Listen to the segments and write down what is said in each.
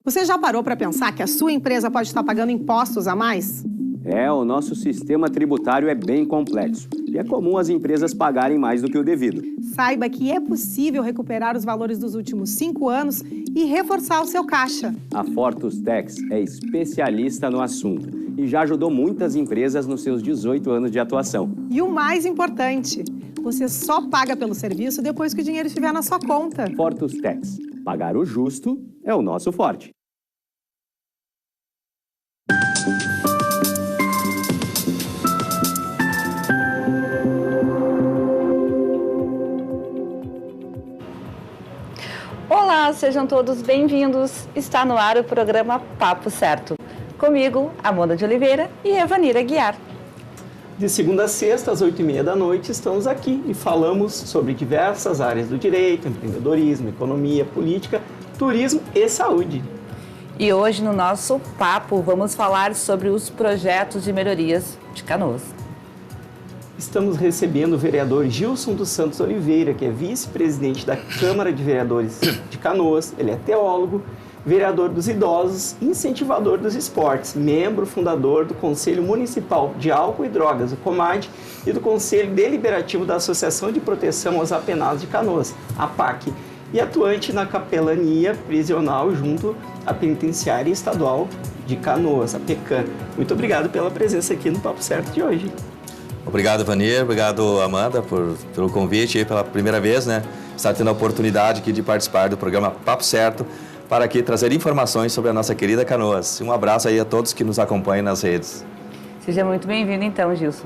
Você já parou para pensar que a sua empresa pode estar pagando impostos a mais? O nosso sistema tributário é bem complexo e é comum as empresas pagarem mais do que o devido. Saiba que é possível recuperar os valores dos últimos 5 anos e reforçar o seu caixa. A Fortus Tax é especialista no assunto e já ajudou muitas empresas nos seus 18 anos de atuação. E o mais importante, você só paga pelo serviço depois que o dinheiro estiver na sua conta. Fortus Tax. Pagar o justo é o nosso forte. Olá, sejam todos bem-vindos. Está no ar o programa Papo Certo. Comigo, Amanda de Oliveira e Evanira Guiar. De segunda a sexta, às 8h30 da noite, estamos aqui e falamos sobre diversas áreas do direito, empreendedorismo, economia, política, turismo e saúde. E hoje, no nosso papo, vamos falar sobre os projetos de melhorias de Canoas. Estamos recebendo o vereador Gilson dos Santos Oliveira, que é vice-presidente da Câmara de Vereadores de Canoas. Ele é teólogo, vereador dos idosos e incentivador dos esportes, membro fundador do Conselho Municipal de Álcool e Drogas, o COMAD, e do Conselho Deliberativo da Associação de Proteção aos Apenados de Canoas, a PAC, e atuante na capelania prisional junto à Penitenciária Estadual de Canoas, a PECAM. Muito obrigado pela presença aqui no Papo Certo de hoje. Obrigado, Vanir. Obrigado, Amanda, pelo convite aí pela primeira vez, né? Estar tendo a oportunidade aqui de participar do programa Papo Certo para aqui trazer informações sobre a nossa querida Canoas. Um abraço aí a todos que nos acompanham nas redes. Seja muito bem-vindo então, Gilson.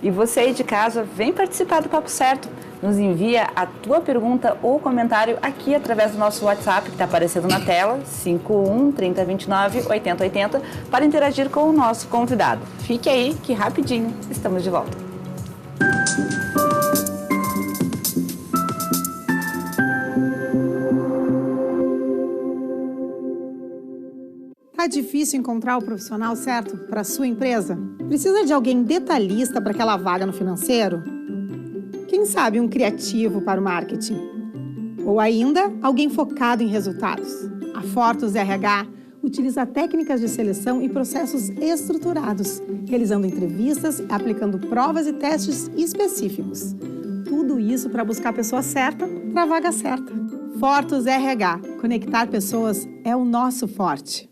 E você aí de casa, vem participar do Papo Certo. Nos envia a tua pergunta ou comentário aqui através do nosso WhatsApp, que está aparecendo na tela, 51-3029-8080, para interagir com o nosso convidado. Fique aí que rapidinho estamos de volta. Tá difícil encontrar o profissional certo para a sua empresa? Precisa de alguém detalhista para aquela vaga no financeiro? Quem sabe um criativo para o marketing? Ou ainda, alguém focado em resultados? A Fortus RH utiliza técnicas de seleção e processos estruturados, realizando entrevistas e aplicando provas e testes específicos. Tudo isso para buscar a pessoa certa para a vaga certa. Fortus RH. Conectar pessoas é o nosso forte.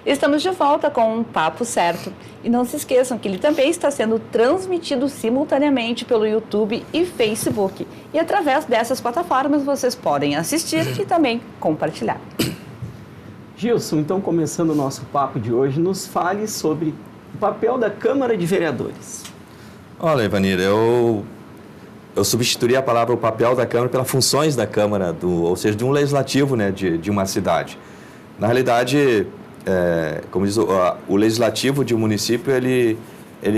Estamos de volta com um Papo Certo. E não se esqueçam que ele também está sendo transmitido simultaneamente pelo YouTube e Facebook. E através dessas plataformas vocês podem assistir e também compartilhar. Gilson, então começando o nosso papo de hoje, nos fale sobre o papel da Câmara de Vereadores. Olha, Ivanir, eu substituiria a palavra o papel da Câmara pelas funções da Câmara, ou seja, de um legislativo, né, de uma cidade. Na realidade, como diz o legislativo de um município, ele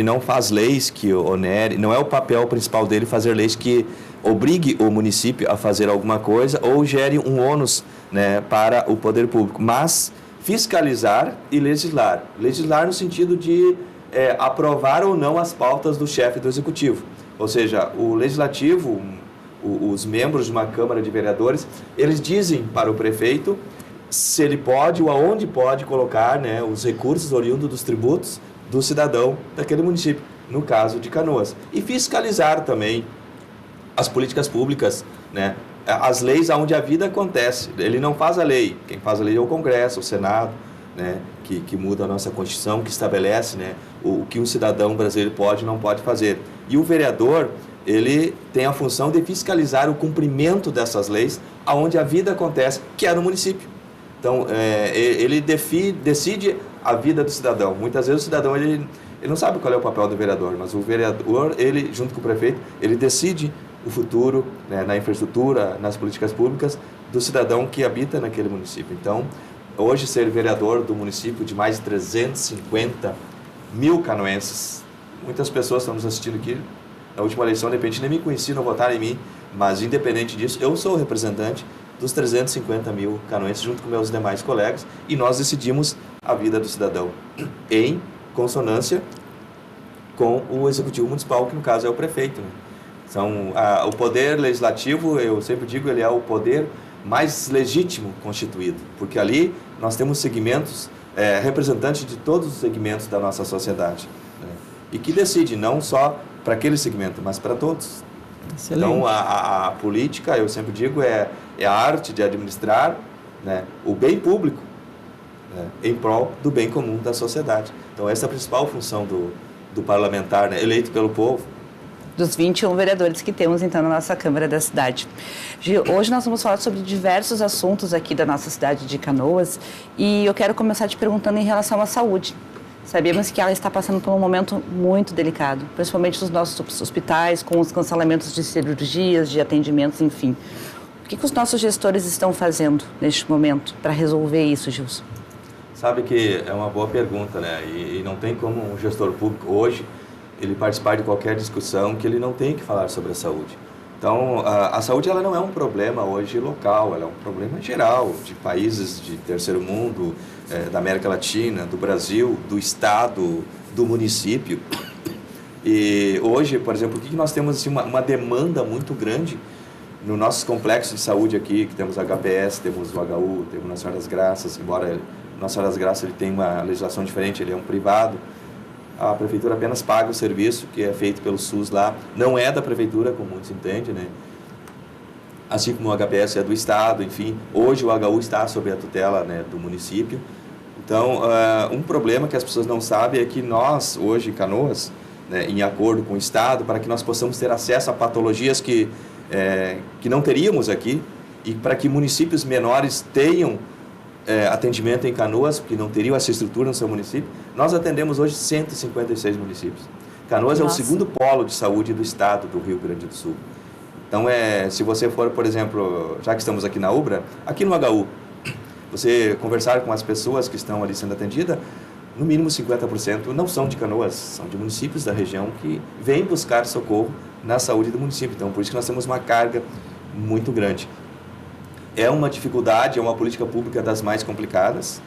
não faz leis que onere, não é o papel principal dele fazer leis que obrigue o município a fazer alguma coisa ou gere um ônus, né, para o poder público, mas fiscalizar e legislar. Legislar no sentido de aprovar ou não as pautas do chefe do executivo. Ou seja, o legislativo, os membros de uma Câmara de Vereadores, eles dizem para o prefeito se ele pode ou aonde pode colocar, né, os recursos oriundos dos tributos do cidadão daquele município, no caso de Canoas. E fiscalizar também as políticas públicas, né, as leis onde a vida acontece. Ele não faz a lei, quem faz a lei é o Congresso, o Senado, né, que muda a nossa Constituição, que estabelece, né, o que um cidadão brasileiro pode e não pode fazer. E o vereador, ele tem a função de fiscalizar o cumprimento dessas leis onde a vida acontece, que é no município. Então, ele decide a vida do cidadão. Muitas vezes o cidadão ele não sabe qual é o papel do vereador, mas o vereador, ele, junto com o prefeito, ele decide o futuro, né, na infraestrutura, nas políticas públicas do cidadão que habita naquele município. Então, hoje, ser vereador do município de mais de 350 mil canoenses, muitas pessoas estão nos assistindo aqui, na última eleição, de repente, nem me conheciam, não votaram em mim, mas, independente disso, eu sou o representante dos 350 mil canoenses, junto com meus demais colegas, e nós decidimos a vida do cidadão em consonância com o Executivo Municipal, que no caso é o prefeito. Né? Então, o poder legislativo, eu sempre digo, ele é o poder mais legítimo constituído, porque ali nós temos segmentos, representantes de todos os segmentos da nossa sociedade, né? E que decide não só para aquele segmento, mas para todos. Excelente. Então, a política, eu sempre digo, é a arte de administrar, né, o bem público, né, em prol do bem comum da sociedade. Então, essa é a principal função do parlamentar, né, eleito pelo povo. Dos 21 vereadores que temos, então, na nossa Câmara da cidade. Gil, hoje nós vamos falar sobre diversos assuntos aqui da nossa cidade de Canoas e eu quero começar te perguntando em relação à saúde. Sabemos que ela está passando por um momento muito delicado, principalmente nos nossos hospitais, com os cancelamentos de cirurgias, de atendimentos, enfim. O que os nossos gestores estão fazendo neste momento para resolver isso, Gilson? Sabe que é uma boa pergunta, né? E não tem como um gestor público hoje ele participar de qualquer discussão que ele não tem que falar sobre a saúde. Então, a saúde ela não é um problema hoje local, ela é um problema geral de países de terceiro mundo, da América Latina, do Brasil, do Estado, do município. E hoje, por exemplo, o que nós temos assim, uma demanda muito grande no nosso complexo de saúde aqui, que temos a HPS, temos o HU, temos o Nossa Senhora das Graças, embora o Nossa Senhora das Graças ele tem uma legislação diferente, ele é um privado. A prefeitura apenas paga o serviço que é feito pelo SUS lá, não é da prefeitura, como muitos entendem, né? Assim como o HPS é do Estado, enfim, hoje o HU está sob a tutela, né, do município. Então, um problema que as pessoas não sabem é que nós, hoje em Canoas, né, em acordo com o Estado, para que nós possamos ter acesso a patologias que não teríamos aqui e para que municípios menores tenham atendimento em Canoas, que não teriam essa estrutura no seu município, nós atendemos hoje 156 municípios. Canoas é o segundo polo de saúde do estado do Rio Grande do Sul. Então, se você for, por exemplo, já que estamos aqui na UBRA, aqui no HU, você conversar com as pessoas que estão ali sendo atendidas, no mínimo 50% não são de Canoas, são de municípios da região que vêm buscar socorro na saúde do município. Então, por isso que nós temos uma carga muito grande. É uma dificuldade, é uma política pública das mais complicadas,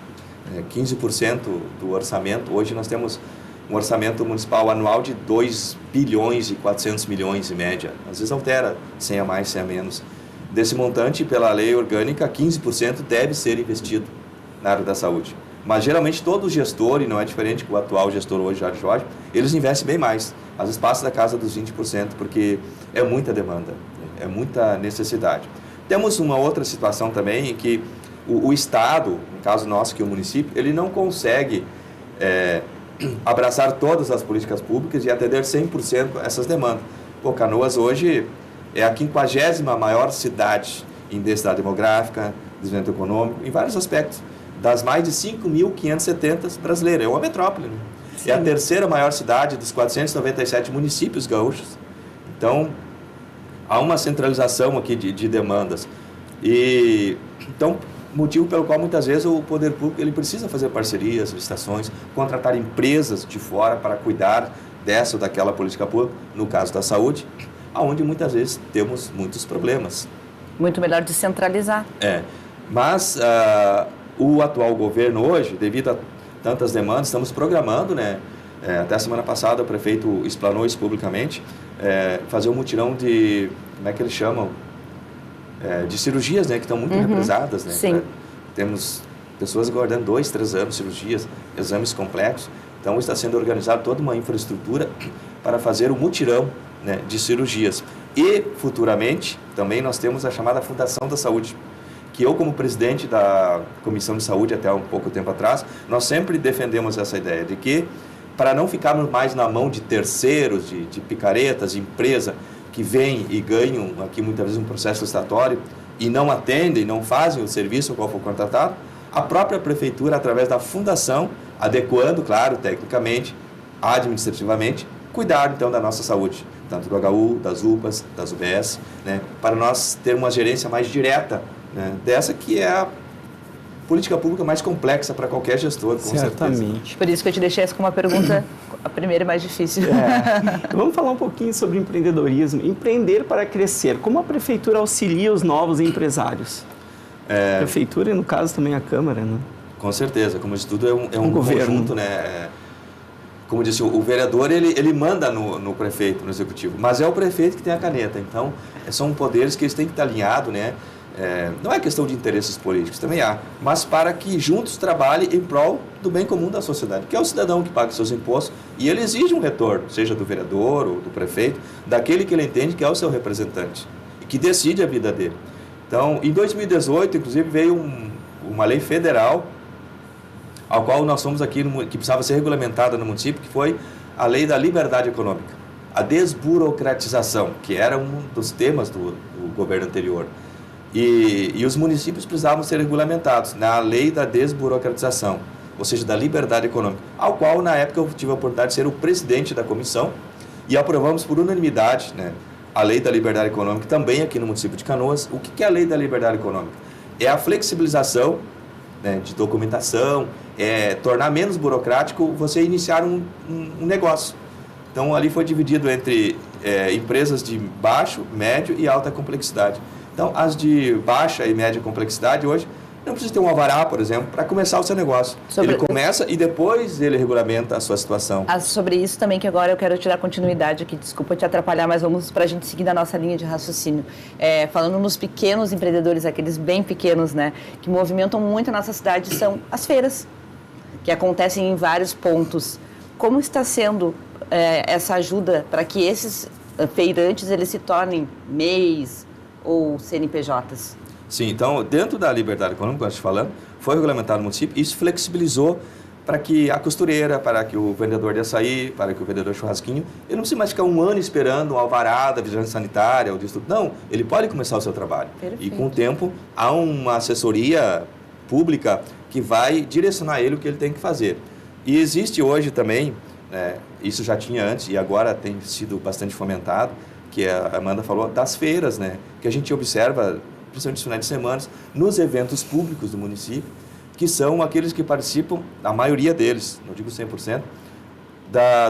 15% do orçamento. Hoje nós temos um orçamento municipal anual de 2 bilhões e 400 milhões em média. Às vezes altera, 100 a mais, 100 a menos. Desse montante, pela lei orgânica, 15% deve ser investido na área da saúde. Mas geralmente todo gestor, e não é diferente com o atual gestor hoje, Jário Jorge, eles investem bem mais. Às vezes passa da casa dos 20%, porque é muita demanda, é muita necessidade. Temos uma outra situação também em que o Estado, no caso nosso, que é o município, ele não consegue abraçar todas as políticas públicas e atender 100% essas demandas. Canoas hoje é a 50ª maior cidade em densidade demográfica, desenvolvimento econômico, em vários aspectos. Das mais de 5.570 brasileiras, é uma metrópole. Né? É a 3ª maior cidade dos 497 municípios gaúchos. Então, há uma centralização aqui de demandas. Então, motivo pelo qual muitas vezes o poder público ele precisa fazer parcerias, licitações, contratar empresas de fora para cuidar dessa ou daquela política pública, no caso da saúde, onde muitas vezes temos muitos problemas. Muito melhor descentralizar. Mas o atual governo hoje, devido a tantas demandas, estamos programando, né? Até a semana passada o prefeito explanou isso publicamente, fazer um mutirão de, como é que eles chamam? De cirurgias, né? Que estão muito represadas, né? Sim. Temos pessoas aguardando 2, 3 anos, cirurgias, exames complexos. Então está sendo organizada toda uma infraestrutura para fazer o mutirão, né, de cirurgias. E futuramente também nós temos a chamada Fundação da Saúde, que eu, como presidente da Comissão de Saúde até um pouco tempo atrás, nós sempre defendemos essa ideia de que, para não ficarmos mais na mão de terceiros, de picaretas, de empresa que vêm e ganham aqui muitas vezes um processo licitatório e não atendem, não fazem o serviço ao qual for contratado, a própria prefeitura, através da fundação, adequando, claro, tecnicamente, administrativamente, cuidar então da nossa saúde, tanto do HU, das UPAs, das UBS, né, para nós ter uma gerência mais direta, né, dessa que é a política pública mais complexa para qualquer gestor, com Certamente. certeza. Por isso que eu te deixei essa como uma pergunta, a primeira é mais difícil. Vamos falar um pouquinho sobre empreendedorismo. Empreender para crescer. Como a prefeitura auxilia os novos empresários? A prefeitura e, no caso, também a Câmara, né? Com certeza. Como isso tudo é um conjunto, né? como disse, o vereador, ele manda no prefeito, no executivo, mas é o prefeito que tem a caneta. Então, são poderes que eles têm que estar alinhados, né? Não é questão de interesses políticos, também há, mas para que juntos trabalhem em prol do bem comum da sociedade, que é o cidadão que paga seus impostos, e ele exige um retorno, seja do vereador ou do prefeito, daquele que ele entende que é o seu representante, e que decide a vida dele. Então, em 2018, inclusive, veio uma lei federal, ao qual nós fomos aqui, que precisava ser regulamentada no município, que foi a Lei da Liberdade Econômica, a desburocratização, que era um dos temas do governo anterior. E os municípios precisavam ser regulamentados na lei da desburocratização, ou seja, da liberdade econômica, ao qual, na época, eu tive a oportunidade de ser o presidente da comissão e aprovamos por unanimidade, né, a lei da liberdade econômica também aqui no município de Canoas. O que é a lei da liberdade econômica? É a flexibilização, né, de documentação, tornar menos burocrático você iniciar um negócio. Então, ali foi dividido entre empresas de baixo, médio e alta complexidade. Então, as de baixa e média complexidade hoje não precisa ter um alvará, por exemplo, para começar o seu negócio. Ele começa e depois ele regulamenta a sua situação. Sobre isso também, que agora eu quero te dar continuidade aqui, desculpa te atrapalhar, mas vamos para a gente seguir na nossa linha de raciocínio. Falando nos pequenos empreendedores, aqueles bem pequenos, né, que movimentam muito a nossa cidade, são as feiras, que acontecem em vários pontos. Como está sendo essa ajuda para que esses feirantes eles se tornem MEIs ou CNPJs? Sim, então, dentro da liberdade econômica, como eu estou falando, foi regulamentado no município, isso flexibilizou para que a costureira, para que o vendedor de açaí, para que o vendedor de churrasquinho, ele não precisa mais ficar um ano esperando um alvará da vigilância sanitária ou disso tudo. Não, ele pode começar o seu trabalho. Perfeito. E com o tempo, há uma assessoria pública que vai direcionar ele o que ele tem que fazer. E existe hoje também, isso já tinha antes e agora tem sido bastante fomentado, que a Amanda falou, das feiras, né, que a gente observa, principalmente nos finais de semana, nos eventos públicos do município, que são aqueles que participam, a maioria deles, não digo 100%,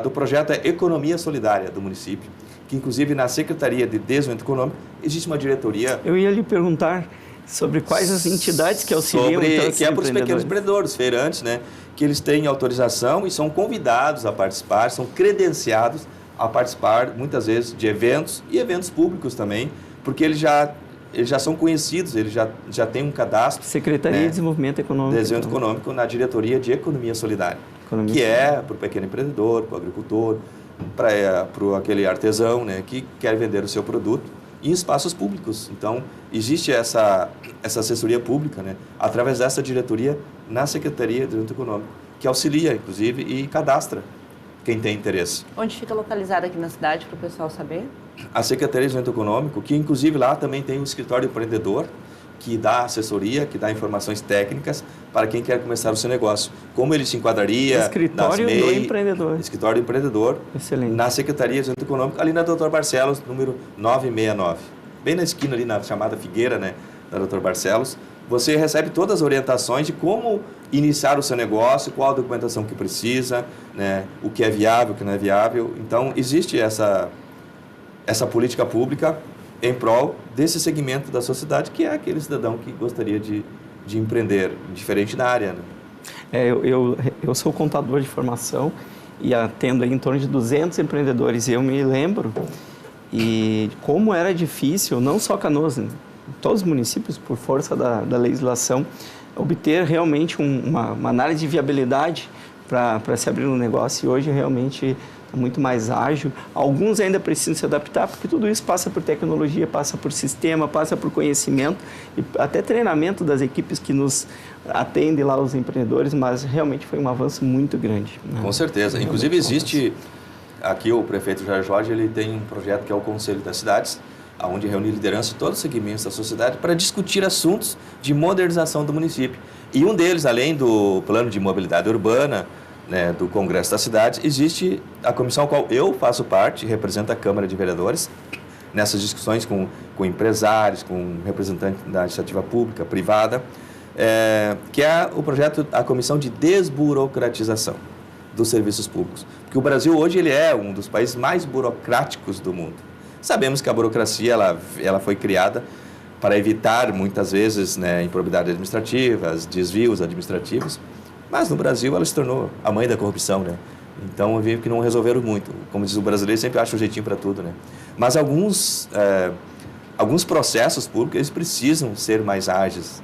do projeto Economia Solidária do município, que inclusive na Secretaria de Desenvolvimento Econômico existe uma diretoria... Eu ia lhe perguntar sobre quais as entidades que auxiliam... Que é para os pequenos empreendedores, feirantes, né, que eles têm autorização e são convidados a participar, são credenciados a participar, muitas vezes, de eventos e eventos públicos também, porque eles já são conhecidos, eles já têm um cadastro. Secretaria de Desenvolvimento Econômico. Desenvolvimento Econômico na diretoria de Economia Solidária, que é para o pequeno empreendedor, para o agricultor, para aquele artesão, né, que quer vender o seu produto em espaços públicos. Então, existe essa assessoria pública, né, através dessa diretoria na Secretaria de Desenvolvimento Econômico, que auxilia, inclusive, e cadastra quem tem interesse. Onde fica localizada aqui na cidade, para o pessoal saber? A Secretaria de Desenvolvimento Econômico, que inclusive lá também tem um escritório empreendedor, que dá assessoria, que dá informações técnicas para quem quer começar o seu negócio. Como ele se enquadraria... Escritório do empreendedor. Escritório do empreendedor. Excelente. Na Secretaria de Desenvolvimento Econômico, ali na Dr. Barcelos, número 969. Bem na esquina ali, na chamada Figueira, né, da Dr. Barcelos. Você recebe todas as orientações de como iniciar o seu negócio, qual a documentação que precisa, né, o que é viável, o que não é viável. Então, existe essa política pública em prol desse segmento da sociedade, que é aquele cidadão que gostaria de empreender, diferente da área. Né? Eu sou contador de formação e atendo aí em torno de 200 empreendedores. E eu me lembro e como era difícil, não só Canoas, né? Todos os municípios, por força da legislação, obter realmente uma análise de viabilidade para se abrir um negócio. E hoje realmente é muito mais ágil. Alguns ainda precisam se adaptar, porque tudo isso passa por tecnologia, passa por sistema, passa por conhecimento e até treinamento das equipes que nos atendem lá, os empreendedores, mas realmente foi um avanço muito grande. Né? Com certeza. Inclusive existe, aqui o prefeito Jair Jorge, ele tem um projeto que é o Conselho das Cidades, onde reúne liderança de todos os segmentos da sociedade para discutir assuntos de modernização do município. E um deles, além do plano de mobilidade urbana, né, do Congresso das Cidades, existe a comissão a qual eu faço parte, represento a Câmara de Vereadores, nessas discussões com empresários, com representantes da iniciativa pública, privada, que é o projeto, a Comissão de Desburocratização dos Serviços Públicos. Porque o Brasil hoje ele é um dos países mais burocráticos do mundo. Sabemos que a burocracia ela foi criada para evitar, muitas vezes, né, improbidades administrativas, desvios administrativos, mas no Brasil ela se tornou a mãe da corrupção, né? Então, eu vi que não resolveram muito. Como diz o brasileiro, sempre acha um jeitinho para tudo, né? Mas alguns processos públicos, eles precisam ser mais ágeis,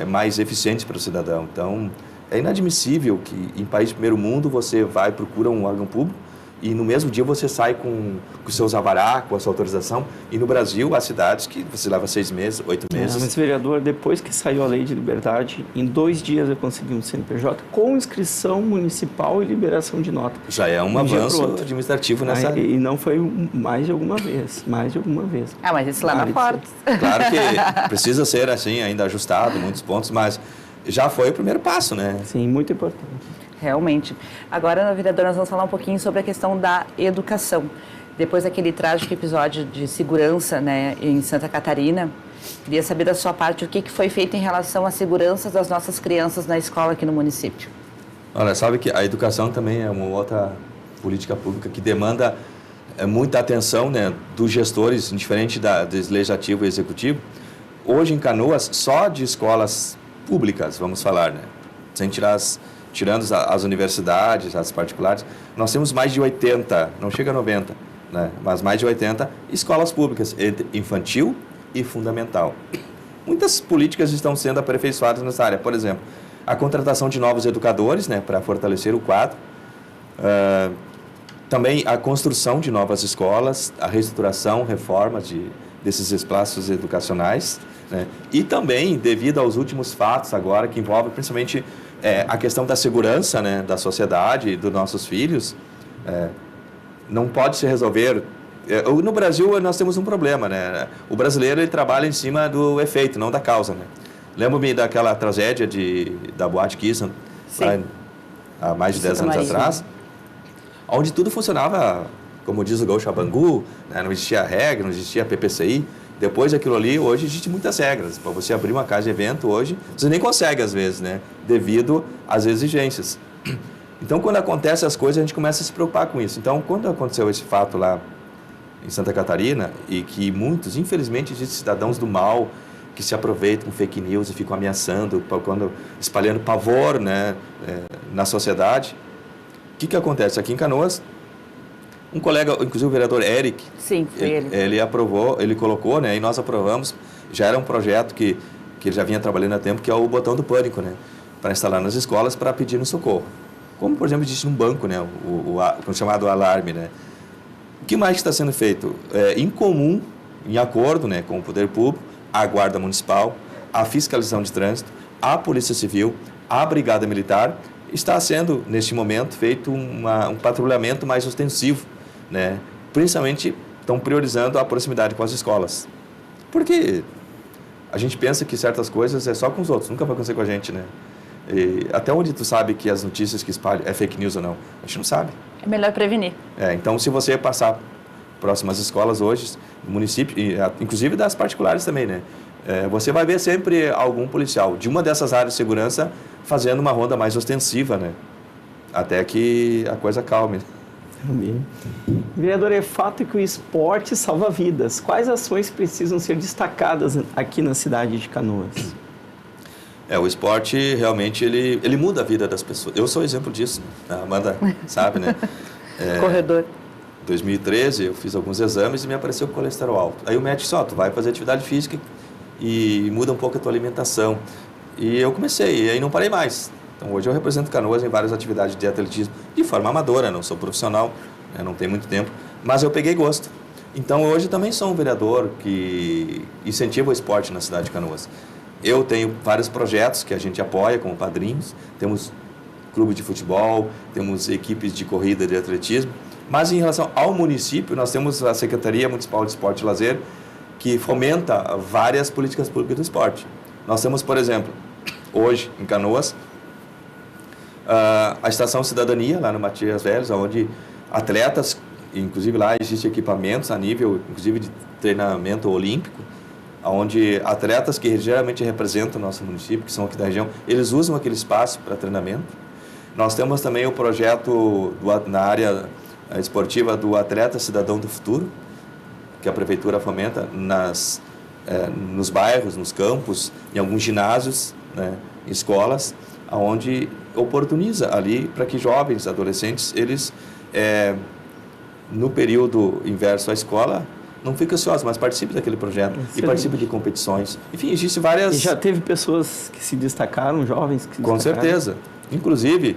mais eficientes para o cidadão. Então, é inadmissível que em país de primeiro mundo você procura um órgão público e no mesmo dia você sai com os seus alvará, com a sua autorização. E no Brasil, há cidades que você leva 6 meses, 8 meses. Mas, vereador, depois que saiu a lei de liberdade, em 2 dias eu consegui um CNPJ com inscrição municipal e liberação de nota. Já é um avanço administrativo nessa área. E não foi mais de alguma vez, Ah, mas isso lá na porta. Claro que precisa ser assim, ainda ajustado, muitos pontos, mas já foi o primeiro passo, né? Sim, muito importante. Realmente. Agora, vereador, nós vamos falar um pouquinho sobre a questão da educação. Depois daquele trágico episódio de segurança, né, em Santa Catarina, queria saber da sua parte o que foi feito em relação à segurança das nossas crianças na escola aqui no município. Olha, sabe que a educação também é uma outra política pública que demanda muita atenção, né, dos gestores, diferente do legislativo e executivo. Hoje em Canoas, só de escolas públicas, vamos falar, né, sem tirando as universidades, as particulares, nós temos mais de 80, não chega a 90, né, mas mais de 80 escolas públicas, entre infantil e fundamental. Muitas políticas estão sendo aperfeiçoadas nessa área. Por exemplo, a contratação de novos educadores, né, para fortalecer o quadro. Também a construção de novas escolas, a reestruturação, reforma desses espaços educacionais. Né, e também, devido aos últimos fatos agora, que envolvem principalmente a questão da segurança, né, da sociedade, dos nossos filhos, não pode se resolver. No Brasil, nós temos um problema, né? O brasileiro, ele trabalha em cima do efeito, não da causa, né? Lembro-me daquela tragédia da Boate Kiss, há mais de 10 anos atrás, onde tudo funcionava, como diz o Gaúcho Bangu, né? Não existia regra, não existia PPCI. Depois daquilo ali, hoje existem muitas regras. Para você abrir uma casa de evento hoje, você nem consegue às vezes, né? Devido às exigências. Então, quando acontecem as coisas, a gente começa a se preocupar com isso. Então, quando aconteceu esse fato lá em Santa Catarina, e que muitos, infelizmente, existem cidadãos do mal que se aproveitam com fake news e ficam ameaçando, espalhando pavor, né, na sociedade. O que acontece? Aqui em Canoas, um colega, inclusive o vereador Eric, sim, foi ele aprovou, ele colocou, né, e nós aprovamos, já era um projeto que ele já vinha trabalhando há tempo, que é o botão do pânico, né, para instalar nas escolas para pedir socorro. Como, por exemplo, existe num banco, né, o chamado alarme, né. O que mais está sendo feito? Em comum, em acordo, né, com o poder público, a Guarda Municipal, a Fiscalização de Trânsito, a Polícia Civil, a Brigada Militar, está sendo, neste momento, feito um patrulhamento mais ostensivo, né? Principalmente, estão priorizando a proximidade com as escolas. Porque a gente pensa que certas coisas é só com os outros, nunca vai acontecer com a gente, né? E até onde tu sabe que as notícias que espalham é fake news ou não? A gente não sabe. É melhor prevenir. Então, se você passar próximas escolas hoje, no município, inclusive das particulares também, né? Você vai ver sempre algum policial de uma dessas áreas de segurança fazendo uma ronda mais ostensiva, né? Até que a coisa calme. Vereador, é fato que o esporte salva vidas. Quais ações precisam ser destacadas aqui na cidade de Canoas? O esporte realmente ele muda a vida das pessoas. Eu sou exemplo disso. A Amanda sabe, né? Corredor. Em 2013 eu fiz alguns exames e me apareceu com colesterol alto. Aí o médico disse, tu vai fazer atividade física e muda um pouco a tua alimentação. E eu comecei, e aí não parei mais. Então hoje eu represento Canoas em várias atividades de atletismo, de forma amadora, não sou profissional, né, não tenho muito tempo, mas eu peguei gosto. Então hoje também sou um vereador que incentiva o esporte na cidade de Canoas. Eu tenho vários projetos que a gente apoia como padrinhos, temos clube de futebol, temos equipes de corrida de atletismo, mas em relação ao município, nós temos a Secretaria Municipal de Esporte e Lazer, que fomenta várias políticas públicas do esporte. Nós temos, por exemplo, hoje em Canoas, a Estação Cidadania, lá no Matias Velhos, onde atletas, inclusive lá existem equipamentos a nível, inclusive, de treinamento olímpico, onde atletas que geralmente representam o nosso município, que são aqui da região, eles usam aquele espaço para treinamento. Nós temos também o projeto na área esportiva do Atleta Cidadão do Futuro, que a Prefeitura fomenta nos bairros, nos campos, em alguns ginásios, né, escolas, onde oportuniza ali para que jovens, adolescentes, eles, no período inverso à escola, não fiquem ociosos, mas participem daquele projeto e participem de competições. Enfim, existe várias... E já teve pessoas que se destacaram, jovens que se Com destacaram? certeza. Inclusive,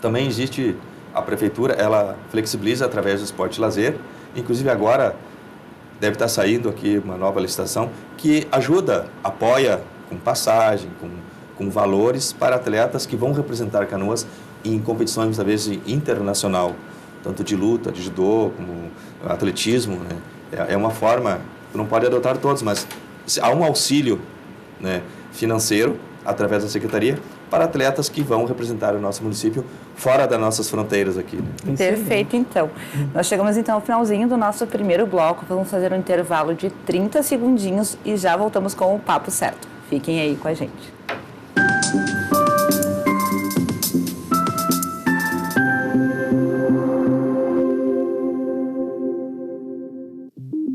também existe... A prefeitura, ela flexibiliza através do esporte e lazer. Inclusive, agora deve estar saindo aqui uma nova licitação que ajuda, apoia com passagem, com valores para atletas que vão representar Canoas em competições, muitas vezes, internacional, tanto de luta, de judô, como atletismo, né? É uma forma, não pode adotar todos, mas há um auxílio, né, financeiro, através da Secretaria, para atletas que vão representar o nosso município fora das nossas fronteiras aqui. Né? Perfeito, então. Nós chegamos então ao finalzinho do nosso primeiro bloco. Vamos fazer um intervalo de 30 segundinhos e já voltamos com o Papo Certo. Fiquem aí com a gente.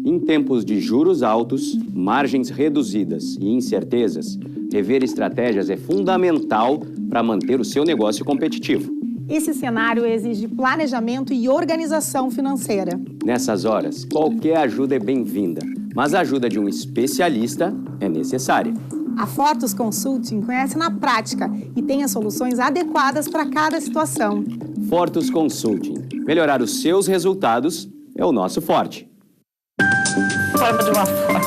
Em tempos de juros altos, margens reduzidas e incertezas, rever estratégias é fundamental para manter o seu negócio competitivo. Esse cenário exige planejamento e organização financeira. Nessas horas, qualquer ajuda é bem-vinda, mas a ajuda de um especialista é necessária. A Fortus Consulting conhece na prática e tem as soluções adequadas para cada situação. Fortus Consulting. Melhorar os seus resultados é o nosso forte. Forma de uma forma.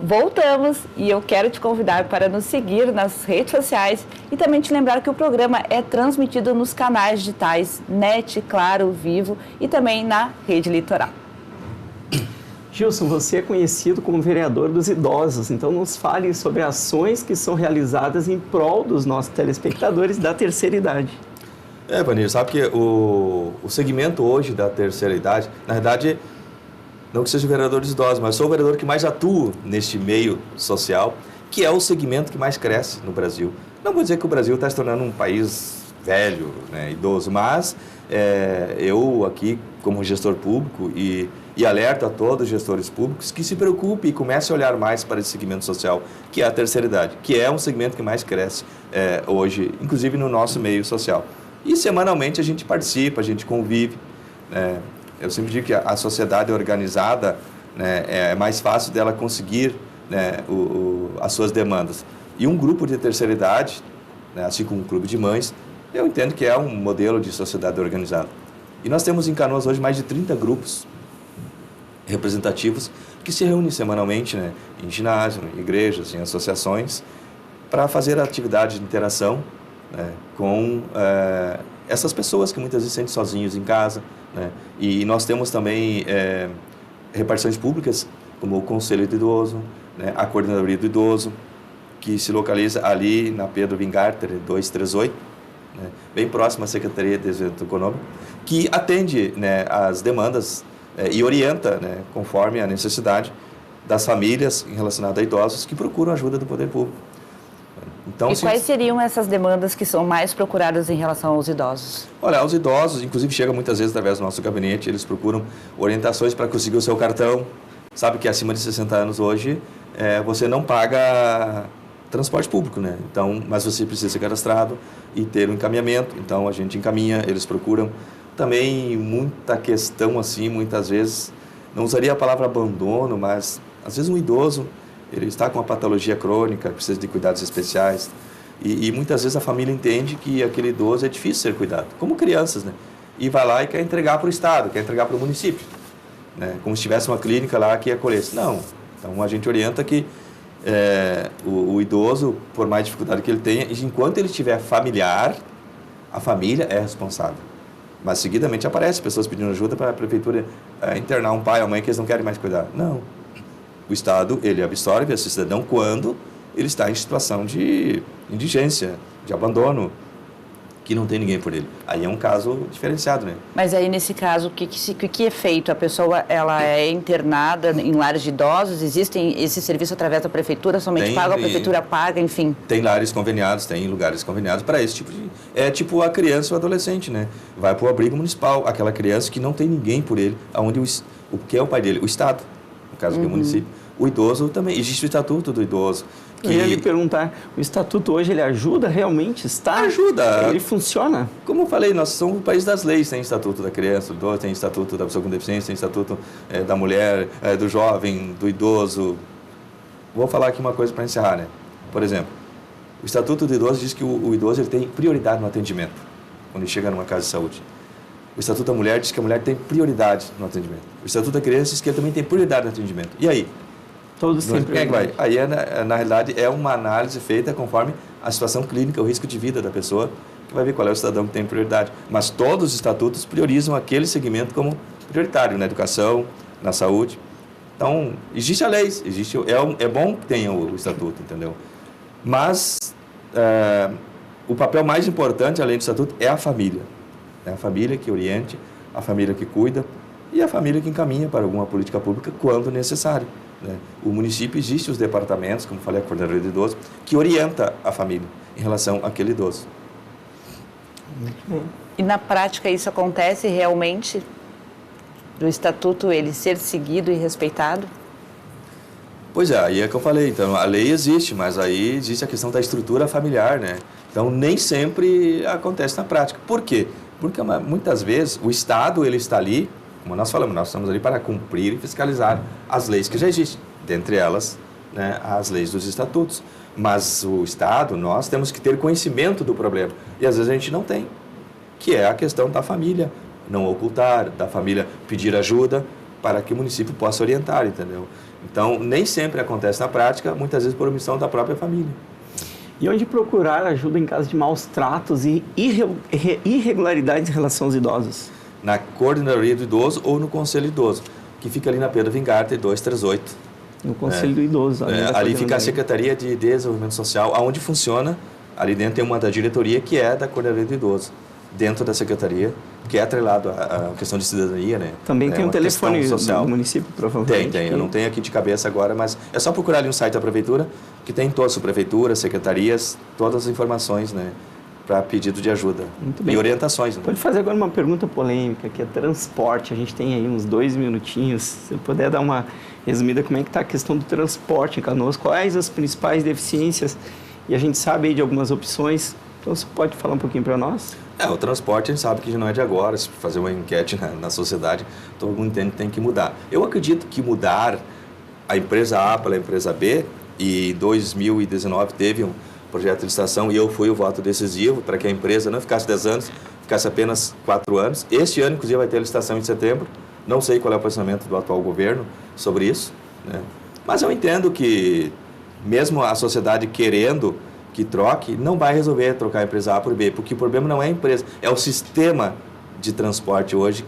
Voltamos e eu quero te convidar para nos seguir nas redes sociais e também te lembrar que o programa é transmitido nos canais digitais NET, Claro, Vivo e também na Rede Litoral. Gilson, você é conhecido como vereador dos idosos, então nos fale sobre ações que são realizadas em prol dos nossos telespectadores da terceira idade. Vanir, sabe que o segmento hoje da terceira idade, na verdade, não que seja o vereador dos idosos, mas sou o vereador que mais atuo neste meio social, que é o segmento que mais cresce no Brasil. Não vou dizer que o Brasil está se tornando um país velho, né, idoso, mas eu aqui, como gestor público, e alerto a todos os gestores públicos que se preocupem e comecem a olhar mais para esse segmento social, que é a terceira idade, que é um segmento que mais cresce hoje, inclusive no nosso meio social. E semanalmente a gente participa, a gente convive. Eu sempre digo que a sociedade organizada, né, é mais fácil dela conseguir, né, as suas demandas. E um grupo de terceira idade, né, assim como um clube de mães, eu entendo que é um modelo de sociedade organizada. E nós temos em Canoas hoje mais de 30 grupos representativos que se reúnem semanalmente, né, em ginásio, em igrejas, em associações, para fazer atividade de interação, né, com essas pessoas que muitas vezes se sentem sozinhos em casa, né? E nós temos também repartições públicas, como o Conselho do Idoso, né, a Coordenadoria do Idoso, que se localiza ali na Pedro Wingarter 238, né, bem próximo à Secretaria de Desenvolvimento Econômico, que atende, né, as demandas e orienta, né, conforme a necessidade das famílias relacionadas a idosos que procuram ajuda do poder público. Então, e quais seriam essas demandas que são mais procuradas em relação aos idosos? Olha, os idosos, inclusive, chegam muitas vezes através do nosso gabinete, eles procuram orientações para conseguir o seu cartão. Sabe que acima de 60 anos hoje, você não paga transporte público, né? Então, mas você precisa ser cadastrado e ter um encaminhamento. Então, a gente encaminha, eles procuram. Também muita questão, assim, muitas vezes, não usaria a palavra abandono, mas às vezes um idoso, ele está com uma patologia crônica, precisa de cuidados especiais. E muitas vezes a família entende que aquele idoso é difícil ser cuidado, como crianças, né? E vai lá e quer entregar para o Estado, quer entregar para o município, né? Como se tivesse uma clínica lá que acolhesse. Não. Então a gente orienta que o idoso, por mais dificuldade que ele tenha, enquanto ele tiver familiar, a família é responsável. Mas seguidamente aparece pessoas pedindo ajuda para a prefeitura internar um pai ou mãe que eles não querem mais cuidar. Não. O Estado, ele absorve esse cidadão quando ele está em situação de indigência, de abandono, que não tem ninguém por ele. Aí é um caso diferenciado, né? Mas aí, nesse caso, o que é feito? A pessoa, ela é internada em lares de idosos? Existem esse serviço através da prefeitura? Somente paga, a prefeitura paga, enfim? Tem lares conveniados, tem lugares conveniados para esse tipo de... É tipo a criança ou o adolescente, né? Vai para o abrigo municipal, aquela criança que não tem ninguém por ele, onde o que é o pai dele? O Estado. caso aqui do município. O idoso também, existe o Estatuto do Idoso. Eu ia lhe perguntar, o Estatuto hoje ele ajuda realmente? Ajuda. Ele funciona? Como eu falei, nós somos o país das leis. Tem Estatuto da Criança, do Idoso, tem Estatuto da Pessoa com Deficiência, tem Estatuto da Mulher, do Jovem, do Idoso. Vou falar aqui uma coisa para encerrar, né? Por exemplo, o Estatuto do Idoso diz que o idoso ele tem prioridade no atendimento, quando ele chega numa casa de saúde. O Estatuto da Mulher diz que a mulher tem prioridade no atendimento. O Estatuto da Criança diz que ele também tem prioridade no atendimento. E aí? Todos têm Quem é que vai? Aí, na realidade, é uma análise feita conforme a situação clínica, o risco de vida da pessoa, que vai ver qual é o cidadão que tem prioridade. Mas todos os estatutos priorizam aquele segmento como prioritário, na educação, na saúde. Então, existe a lei, é bom que tenha o estatuto, entendeu? Mas o papel mais importante, além do estatuto, é a família. É a família que oriente, a família que cuida e a família que encaminha para alguma política pública quando necessário. Né? O município existe os departamentos, como falei, a coordenadoria do idoso, que orienta a família em relação àquele idoso. E na prática isso acontece realmente? Do estatuto ele ser seguido e respeitado? Pois é, aí é que eu falei, então a lei existe, mas aí existe a questão da estrutura familiar, né? Então nem sempre acontece na prática. Por quê? Porque muitas vezes o Estado ele está ali, como nós falamos, nós estamos ali para cumprir e fiscalizar as leis que já existem, dentre elas, né, as leis dos estatutos. Mas o Estado, nós temos que ter conhecimento do problema, e às vezes a gente não tem, que é a questão da família não ocultar, da família pedir ajuda para que o município possa orientar, entendeu? Então, nem sempre acontece na prática, muitas vezes por omissão da própria família. E onde procurar ajuda em caso de maus tratos e irregularidades em relação aos idosos? Na Coordenadoria do Idoso ou no Conselho Idoso, que fica ali na Pedro Vingarte 238. No Conselho do Idoso. Ali fica a Secretaria de Desenvolvimento Social, onde funciona, ali dentro tem uma da diretoria que é da Coordenadoria do Idoso, dentro da Secretaria, que é atrelado à questão de cidadania, né? Também tem um telefone do município, provavelmente? Tem. Eu não tenho aqui de cabeça agora, mas é só procurar ali no site da Prefeitura, que tem todas as prefeituras, secretarias, todas as informações, né? Para pedido de ajuda. Muito bem. E orientações. Né? Pode fazer agora uma pergunta polêmica, que é transporte. A gente tem aí uns 2 minutinhos. Se puder dar uma resumida, como é que está a questão do transporte em Canoas? Quais as principais deficiências? E a gente sabe aí de algumas opções. Então, você pode falar um pouquinho para nós? O transporte a gente sabe que não é de agora. Se fazer uma enquete na sociedade, todo mundo entende que tem que mudar. Eu acredito que mudar a empresa A pela empresa B, e em 2019 teve um projeto de licitação e eu fui o voto decisivo para que a empresa não ficasse 10 anos, ficasse apenas 4 anos. Este ano, inclusive, vai ter a licitação em setembro. Não sei qual é o posicionamento do atual governo sobre isso, né? Mas eu entendo que, mesmo a sociedade querendo que troque, não vai resolver trocar a empresa A por B, porque o problema não é a empresa, é o sistema de transporte hoje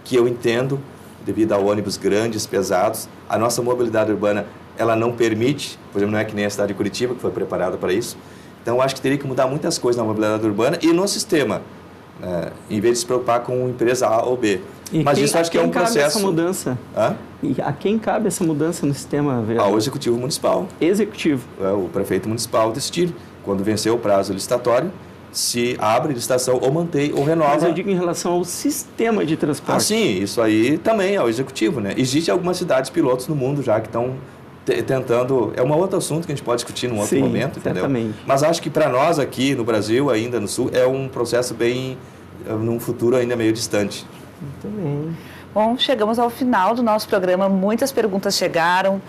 que eu entendo, devido a ônibus grandes, pesados, a nossa mobilidade urbana ela não permite, por exemplo, não é que nem a cidade de Curitiba, que foi preparada para isso. Então, eu acho que teria que mudar muitas coisas na mobilidade urbana e no sistema, em vez de se preocupar com empresa A ou B. Mas isso acho que é um processo... essa mudança? E a quem cabe essa mudança no sistema, vereador? Ao Executivo Municipal. Executivo. O prefeito municipal decidir, quando vencer o prazo licitatório, se abre licitação ou mantém ou renova. Mas eu digo em relação ao sistema de transporte. Sim, isso aí também é o Executivo, né? Existem algumas cidades pilotos no mundo já que estão tentando... É um outro assunto que a gente pode discutir num outro momento, entendeu? Certamente. Mas acho que para nós aqui no Brasil, ainda no Sul, é um processo bem... num futuro ainda meio distante. Muito bem. Bom, chegamos ao final do nosso programa. Muitas perguntas chegaram.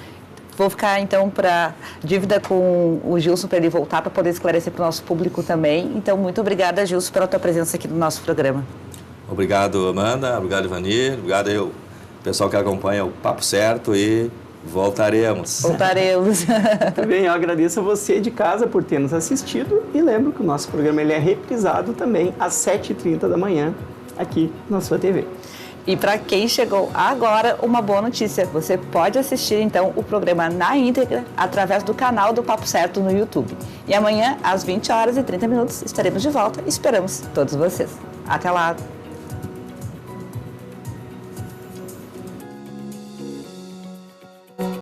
Vou ficar, então, para dívida com o Gilson para ele voltar para poder esclarecer para o nosso público também. Então, muito obrigada, Gilson, pela tua presença aqui no nosso programa. Obrigado, Amanda. Obrigado, Ivanir. Obrigado ao pessoal que acompanha o Papo Certo e voltaremos. Voltaremos. Muito bem, eu agradeço a você de casa por ter nos assistido e lembro que o nosso programa ele é reprisado também às 7h30 da manhã aqui na sua TV. E para quem chegou agora, uma boa notícia. Você pode assistir, então, o programa na íntegra através do canal do Papo Certo no YouTube. E amanhã, às 20h30, estaremos de volta. Esperamos todos vocês. Até lá!